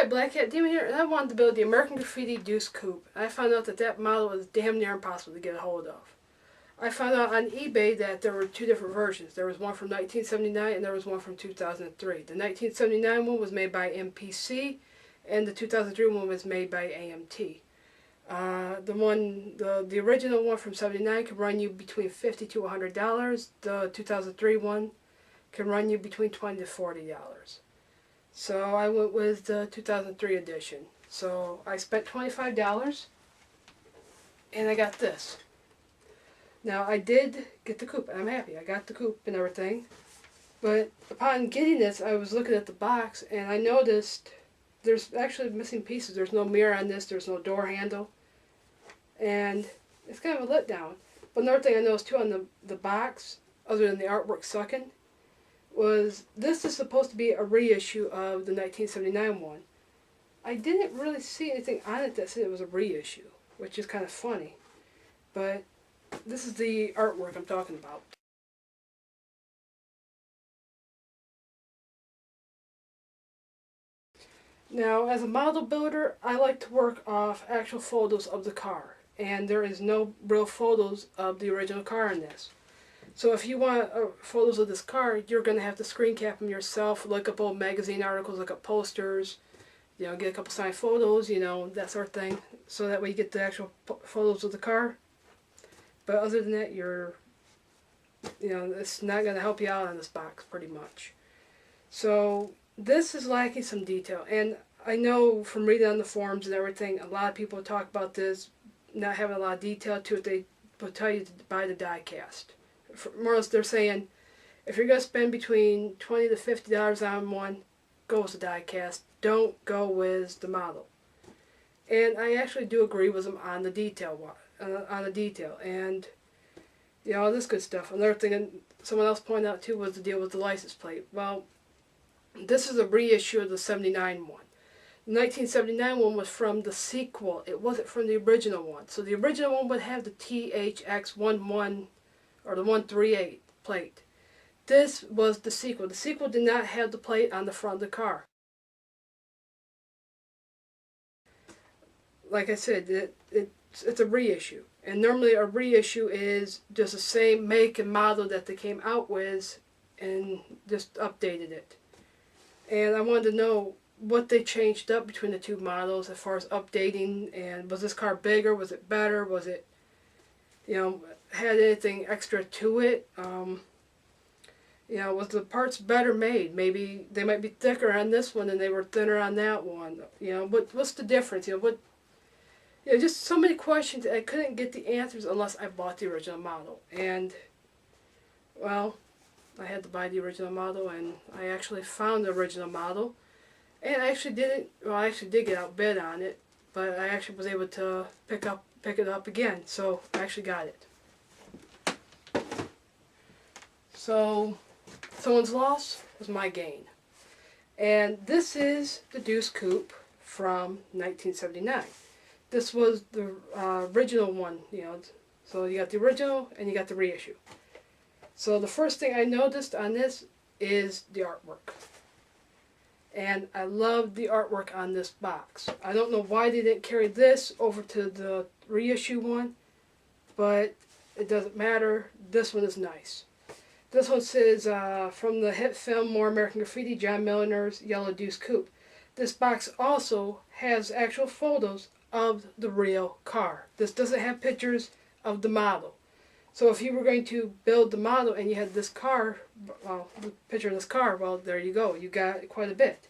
Hi, Black Cat Demon here, and I wanted to build the American Graffiti Deuce Coupe. I found out that that model was damn near impossible to get a hold of. I found out on eBay that there were two different versions. There was one from 1979 and there was one from 2003. The 1979 one was made by MPC, and the 2003 one was made by AMT. The original one from '79 can run you between $50 to $100. The 2003 one can run you between $20 to $40. So I went with the 2003 edition. So I spent $25 and I got this. Now I did get the coupe and I'm happy. I got the coupe and everything. But upon getting this, I was looking at the box and I noticed there's actually missing pieces. There's no mirror on this, there's no door handle. And it's kind of a letdown. But another thing I noticed too on the box, other than the artwork sucking, was this is supposed to be a reissue of the 1979 one. I didn't really see anything on it that said it was a reissue, which is kind of funny. But this is the artwork I'm talking about. Now, as a model builder, I like to work off actual photos of the car, and there is no real photos of the original car in this. So if you want photos of this car, you're going to have to screen cap them yourself, look up old magazine articles, look up posters, get a couple signed photos, that sort of thing, so that way you get the actual photos of the car. But other than that, it's not going to help you out on this box, pretty much. So this is lacking some detail, and I know from reading on the forums and everything, a lot of people talk about this not having a lot of detail to it. They will tell you to buy the die cast. More or less, they're saying if you're going to spend between $20 to $50 on one, go with the die cast. Don't go with the model. And I actually do agree with them on the detail, and all this good stuff. Another thing someone else pointed out too was the deal with the license plate. Well, this is a reissue of the '79 one. The 1979 one was from the sequel. It wasn't from the original one. So the original one would have the THX11 or the 138 plate. This was the sequel. The sequel did not have the plate on the front of the car. Like I said, it's a reissue. And normally a reissue is just the same make and model that they came out with and just updated it. And I wanted to know what they changed up between the two models as far as updating, and was this car bigger, was it better, was it had anything extra to it, was the parts better made? Maybe they might be thicker on this one and they were thinner on that one. What's the difference? Just so many questions. I couldn't get the answers unless I bought the original model. And, well, I had to buy the original model, and I actually found the original model. And I actually did get outbid on it, but I actually was able to pick it up again. So I actually got it. So someone's loss was my gain. And this is the Deuce Coupe from 1979. This was the original one, So you got the original and you got the reissue. So the first thing I noticed on this is the artwork. And I love the artwork on this box. I don't know why they didn't carry this over to the reissue one, but it doesn't matter. This one is nice. This one says, from the hit film More American Graffiti, John Milliner's Yellow Deuce Coupe. This box also has actual photos of the real car. This doesn't have pictures of the model. So if you were going to build the model and you had this car, the picture of this car, well, there you go. You got quite a bit.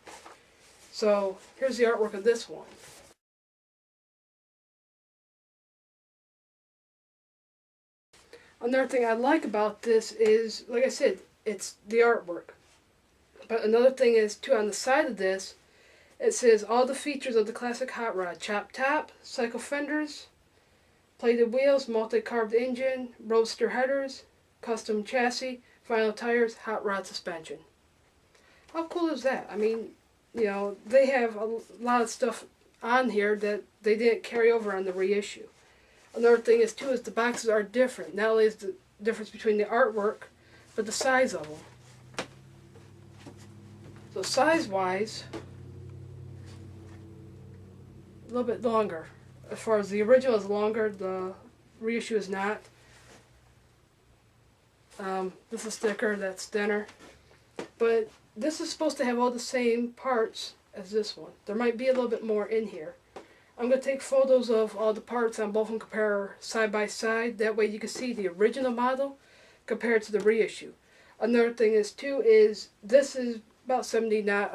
So here's the artwork of this one. Another thing I like about this is, like I said, it's the artwork. But another thing is, too, on the side of this, it says all the features of the classic hot rod. Chop top, cycle fenders, plated wheels, multi-carved engine, roadster headers, custom chassis, vinyl tires, hot rod suspension. How cool is that? I mean, they have a lot of stuff on here that they didn't carry over on the reissue. Another thing is, too, is the boxes are different. Not only is the difference between the artwork, but the size of them. So size-wise, little bit longer. As far as the original is longer, the reissue is not. This is a sticker that's thinner. But this is supposed to have all the same parts as this one. There might be a little bit more in here. I'm going to take photos of all the parts on both and compare side by side. That way you can see the original model compared to the reissue. Another thing is too is this is about 79.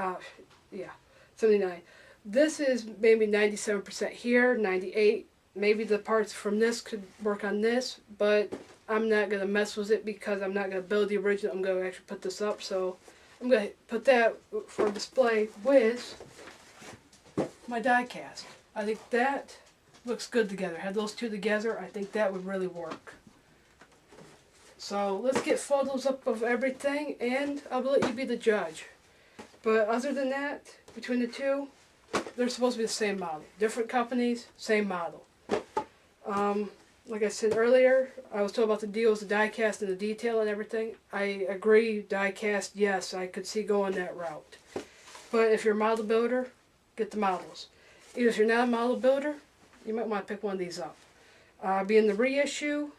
79. This is maybe 97% here, 98. Maybe the parts from this could work on this, but I'm not going to mess with it because I'm not going to build the original. I'm going to actually put this up, so I'm going to put that for display with my die cast. I think that looks good together. Had those two together, I think that would really work. So let's get photos up of everything, and I'll let you be the judge. But other than that, between the two, they're supposed to be the same model. Different companies, same model. Like I said earlier, I was told about the deals, the die cast and the detail and everything. I agree, die cast, yes, I could see going that route. But if you're a model builder, get the models. Even if you're not a model builder, you might want to pick one of these up. Being the reissue,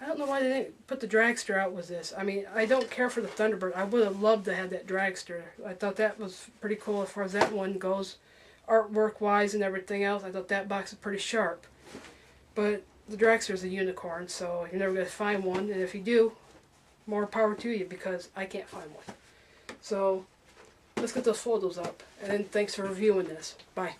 I don't know why they didn't put the dragster out with this. I mean, I don't care for the Thunderbird. I would have loved to have that dragster. I thought that was pretty cool as far as that one goes. Artwork-wise and everything else, I thought that box was pretty sharp. But the dragster is a unicorn, so you're never going to find one. And if you do, more power to you because I can't find one. So let's get those photos up. And thanks for reviewing this. Bye.